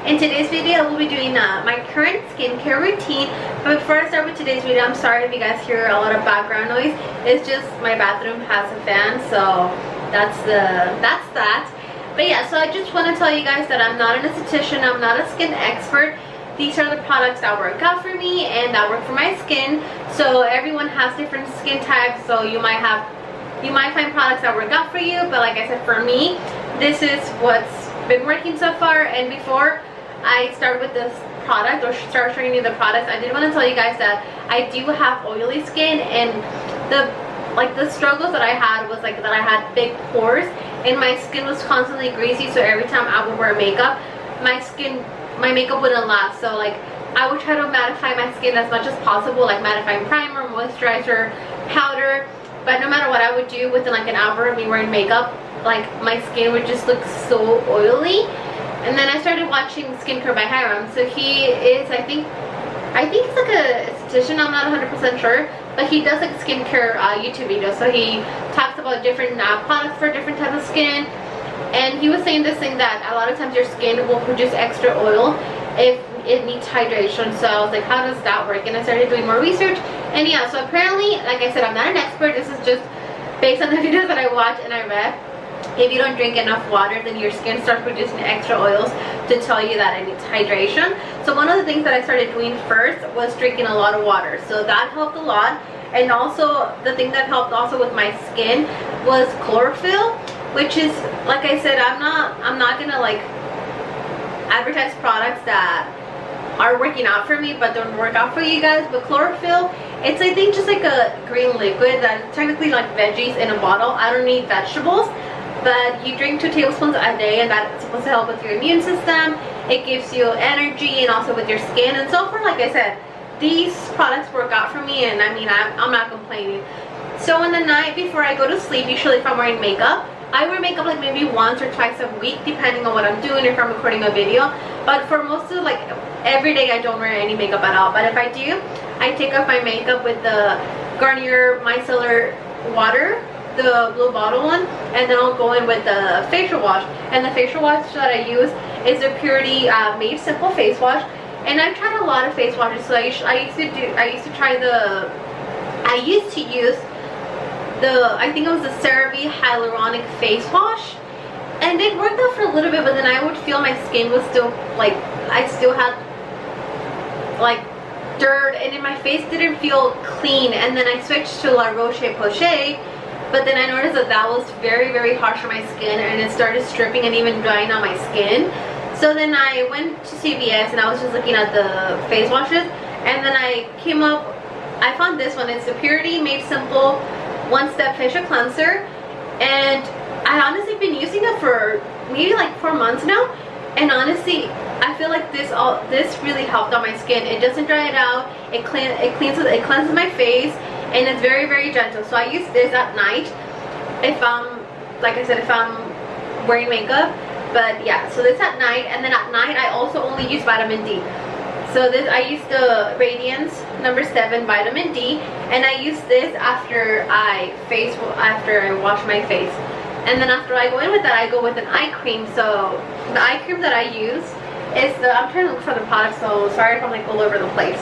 In today's video, I will be doing my current skincare routine. But before I start with today's video, I'm sorry if you guys hear a lot of background noise. It's just my bathroom has a fan, so that's that. But yeah, so I just want to tell you guys that I'm not an esthetician, I'm not a skin expert. These are the products that work out for me and that work for my skin. So everyone has different skin types, so you might find products that work out for you, but like I said, for me, this is what's been working so far. And before I start with this product or start showing you the products, I did want to tell you guys that I do have oily skin, and the struggles that I had was that I had big pores and my skin was constantly greasy, so every time I would wear makeup, my makeup wouldn't last. So I would try to mattify my skin as much as possible, like mattifying primer, moisturizer, powder. But no matter what I would do, within an hour of me wearing makeup, my skin would just look so oily. And then I started watching Skincare by Hyram. So he is, I think he's like a esthetician, I'm not 100% sure, but he does skincare YouTube videos. So he talks about different products for different types of skin. And he was saying this thing that a lot of times your skin will produce extra oil if it needs hydration. So I was like, how does that work? And I started doing more research, and yeah, so apparently, like I said, I'm not an expert. This is just based on the videos that I watched and I read. If you don't drink enough water, then your skin starts producing extra oils to tell you that it needs hydration. So one of the things that I started doing first was drinking a lot of water. So that helped a lot. And also the thing that helped also with my skin was chlorophyll, which is, like I said, I'm not gonna advertise products that are working out for me but don't work out for you guys. But chlorophyll, it's I think just like a green liquid that's technically like veggies in a bottle. I don't need vegetables, but you drink 2 tablespoons a day, and that's supposed to help with your immune system. It gives you energy and also with your skin. And so far, like I said, these products work out for me, and I mean, I'm not complaining. So in the night before I go to sleep, usually if I'm wearing makeup, I wear makeup maybe once or twice a week depending on what I'm doing, if I'm recording a video. But for most of every day, I don't wear any makeup at all. But if I do, I take off my makeup with the Garnier Micellar water, the blue bottle one, and then I'll go in with the facial wash. And the facial wash that I use is a Purity Made Simple face wash. And I've tried a lot of face washes. So I used to use I think it was the CeraVe Hyaluronic face wash, and it worked out for a little bit, but then I would feel my skin was still I still had dirt, and then my face didn't feel clean. And then I switched to La Roche-Posay, but then I noticed that was very, very harsh on my skin, and it started stripping and even drying on my skin. So then I went to CVS and I was just looking at the face washes, and then I found this one. It's the Purity Made Simple One-Step Facial Cleanser, and I honestly been using it for maybe 4 months now, and honestly I feel like this really helped on my skin. It doesn't dry it out, it cleanses my face, and it's very, very gentle. So I use this at night if I'm, like I said, if I'm wearing makeup. But yeah, so this at night, and then at night I also only use vitamin D. So this, I use the Radiance number 7 vitamin D, and I use this after I wash my face. And then after I go in with that, I go with an eye cream. So the eye cream that I use is I'm trying to look for the product, so sorry if I'm all over the place.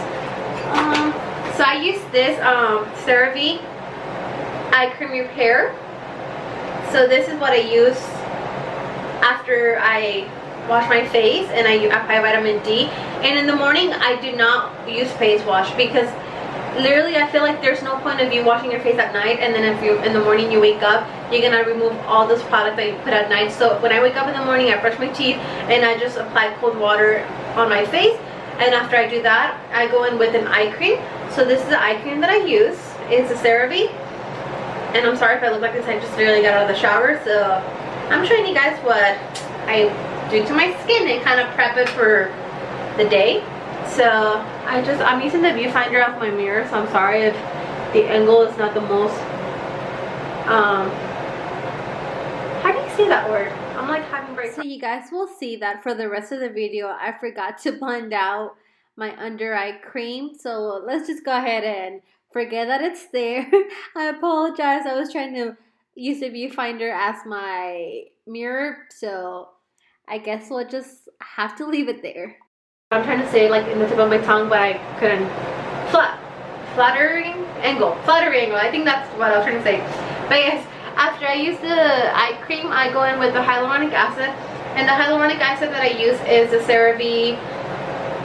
So I use this CeraVe Eye Cream Repair. So this is what I use after I wash my face, and I apply vitamin D. And in the morning I do not use face wash, because literally I feel like there's no point of you washing your face at night, and then if you in the morning you wake up, you're gonna remove all this product that you put at night. So when I wake up in the morning, I brush my teeth and I just apply cold water on my face, and after I do that, I go in with an eye cream. So this is the eye cream that I use. It's a CeraVe, and I'm sorry if I look like this, I just literally got out of the shower. So I'm showing you guys what I do to my skin and kind of prep it for the day. So I'm using the viewfinder off my mirror, so I'm sorry if the angle is not the most how do you say that word? I'm having break. So you guys will see that for the rest of the video I forgot to blend out my under eye cream. So let's just go ahead and forget that it's there. I apologize. I was trying to use the viewfinder as my mirror, so I guess we'll just have to leave it there. I'm trying to say like in the tip of my tongue, but I couldn't. Flattering angle. I think that's what I was trying to say. But yes, after I use the eye cream, I go in with the hyaluronic acid. And the hyaluronic acid that I use is the CeraVe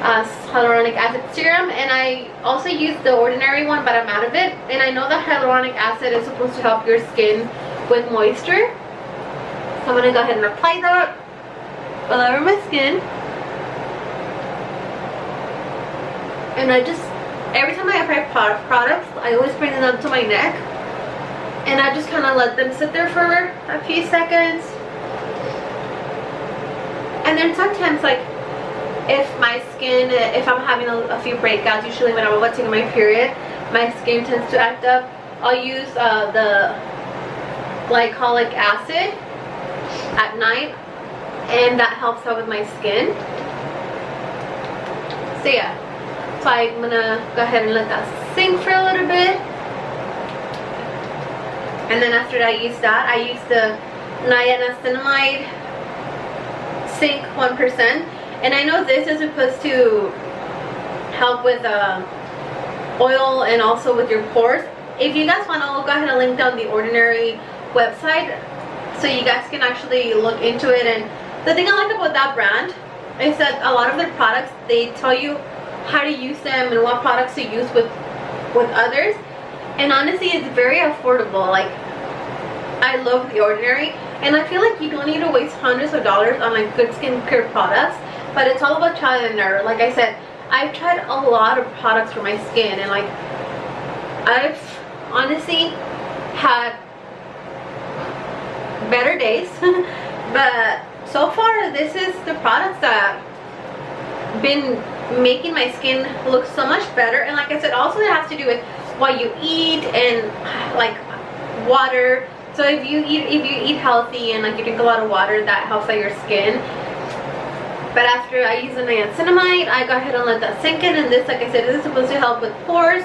hyaluronic acid serum. And I also use the ordinary one, but I'm out of it. And I know that hyaluronic acid is supposed to help your skin with moisture. So I'm going to go ahead and apply that all over my skin. And I just, every time I apply products, I always bring them up to my neck. And I just kind of let them sit there for a few seconds. And then sometimes, like, if my skin, if I'm having a few breakouts, usually when I'm about to get my period, my skin tends to act up, I'll use the glycolic acid at night, and that helps out with my skin. So yeah, so I'm gonna go ahead and let that sink for a little bit. And then after I use that, I use the niacinamide Zinc 1%. And I know this is supposed to help with oil and also with your pores. If you guys want to, I'll go ahead and link down the Ordinary website so you guys can actually look into it. And the thing I like about that brand is that a lot of their products, they tell you how to use them and what products to use with others. And honestly, it's very affordable. Like, I love the Ordinary, and I feel like you don't need to waste hundreds of dollars on like good skincare products, but it's all about trial and error. Like I said, I've tried a lot of products for my skin, and like I've honestly had better days but so far this is the products that been making my skin look so much better. And like I said, also it has to do with what you eat and like water. So if you eat healthy and like you drink a lot of water, that helps out your skin. But after I use the niacinamide, I go ahead and let that sink in. And this, like I said, this is supposed to help with pores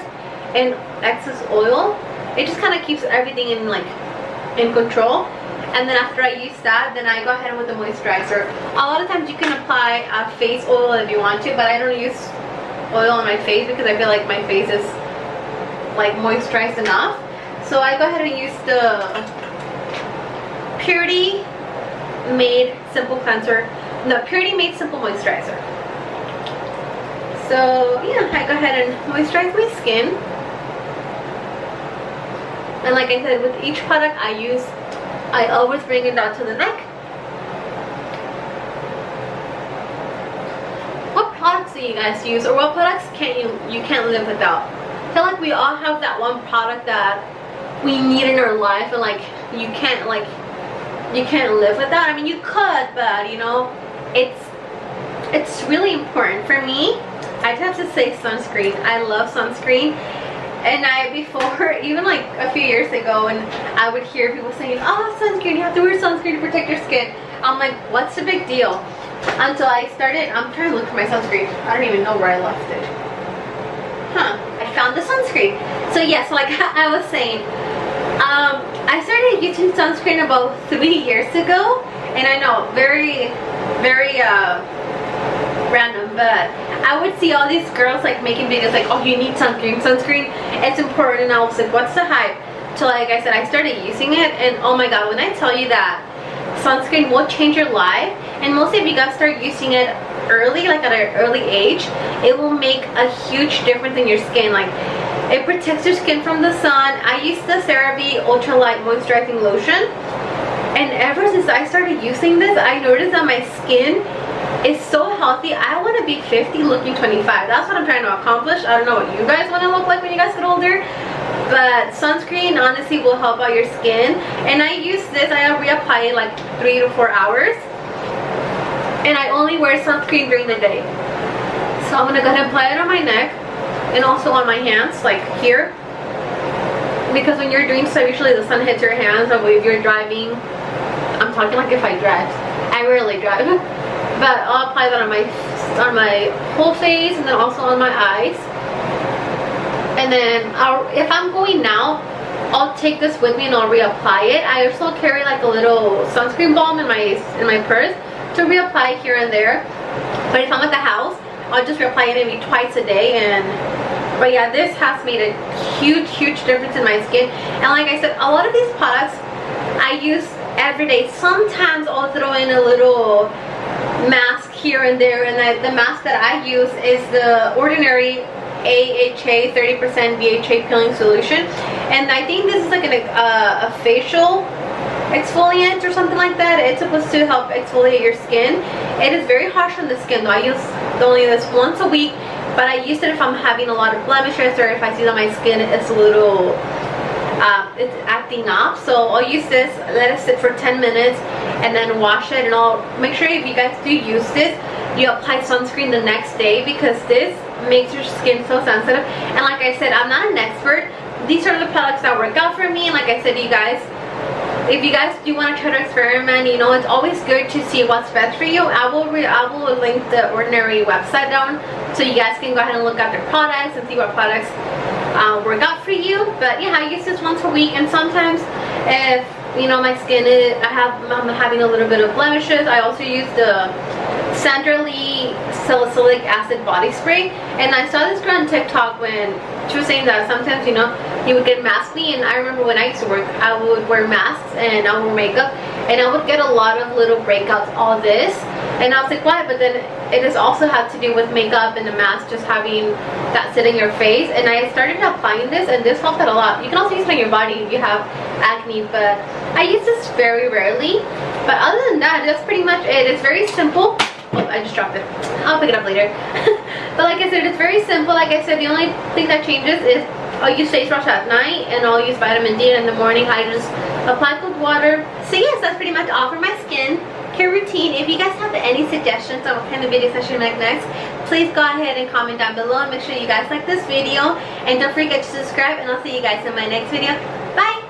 and excess oil. It just kind of keeps everything in control. And then after I use that, then I go ahead with the moisturizer. A lot of times you can apply a face oil if you want to, but I don't use oil on my face because I feel like my face is like moisturized enough. So I go ahead and use the Purity Made Simple Cleanser. No, Purity Made Simple Moisturizer. So yeah, I go ahead and moisturize my skin. And like I said, with each product I use, I always bring it down to the neck. What products do you guys use, or what products you can't live without? I feel like we all have that one product that we need in our life, and like you can't live without. I mean, you could, but you know, it's really important for me. I'd have to say sunscreen. I love sunscreen. And before, even like a few years ago, and I would hear people saying, oh, sunscreen, you have to wear sunscreen to protect your skin. I'm like, what's the big deal? Until I started, I'm trying to look for my sunscreen. I don't even know where I left it. I found the sunscreen. So yes, like I was saying, I started using sunscreen about 3 years ago. And I know, very, very random, but I would see all these girls like making videos like, oh, you need sunscreen, it's important. And I was like, what's the hype? So like I said, I started using it, and oh my god, when I tell you that sunscreen will change your life, and mostly if you guys start using it early, like at an early age, it will make a huge difference in your skin. Like, it protects your skin from the sun. I use the CeraVe Ultralight Moisturizing Lotion, and ever since I started using this, I noticed that my skin is so healthy. I want to be 50 looking 25. That's what I'm trying to accomplish. I don't know what you guys want to look like when you guys get older, but sunscreen honestly will help out your skin. And I use this, I reapply it like 3 to 4 hours, and I only wear sunscreen during the day. So I'm gonna go ahead and apply it on my neck and also on my hands, like here, because when you're doing stuff, usually the sun hits your hands. So if you're driving, I'm talking like if I drive, I rarely drive, but I'll apply that on my whole face, and then also on my eyes. And then if I'm going now, I'll take this with me and I'll reapply it. I also carry like a little sunscreen balm in my purse, to reapply here and there. But if I'm at the house, I'll just reapply it maybe twice a day. But yeah, this has made a huge difference in my skin. And like I said, a lot of these products I use every day. Sometimes I'll throw in a little mask here and there, and the mask that I use is the Ordinary AHA 30% BHA peeling solution, and I think this is like a facial exfoliant or something like that. It's supposed to help exfoliate your skin. It is very harsh on the skin though. I use only this once a week, but I use it if I'm having a lot of blemishes or if I see that my skin is a little it's acting up. So I'll use this, let it sit for 10 minutes, and then wash it. And I'll make sure, if you guys do use this, you apply sunscreen the next day, because this makes your skin so sensitive. And like I said, I'm not an expert. These are the products that work out for me. And like I said, you guys, if you guys do want to try to experiment, you know, it's always good to see what's best for you. I will link the Ordinary website down, so you guys can go ahead and look at their products and see what products work out for you. But yeah, I use this once a week, and sometimes if, you know, my skin I'm having a little bit of blemishes, I also use the Sandra Lee Salicylic Acid Body Spray. And I saw this girl on TikTok when she was saying that sometimes, you know, you would get maskne. And I remember when I used to work, I would wear masks and I would wear makeup, and I would get a lot of little breakouts, all this. And I was like, why? But then it has also had to do with makeup and the mask just having that sit in your face. And I started applying this, and this helped out a lot. You can also use it on your body if you have acne, but I use this very rarely. But other than that, that's pretty much it. It's very simple. Oh, I just dropped it. I'll pick it up later. But like I said, it's very simple. Like I said, the only thing that changes is I'll use face wash at night, and I'll use vitamin D, and in the morning I just apply cold water. So yes, that's pretty much all for my skin care routine. If you guys have any suggestions on what kind of videos I should make next, please go ahead and comment down below, and make sure you guys like this video, and don't forget to subscribe, and I'll see you guys in my next video. Bye!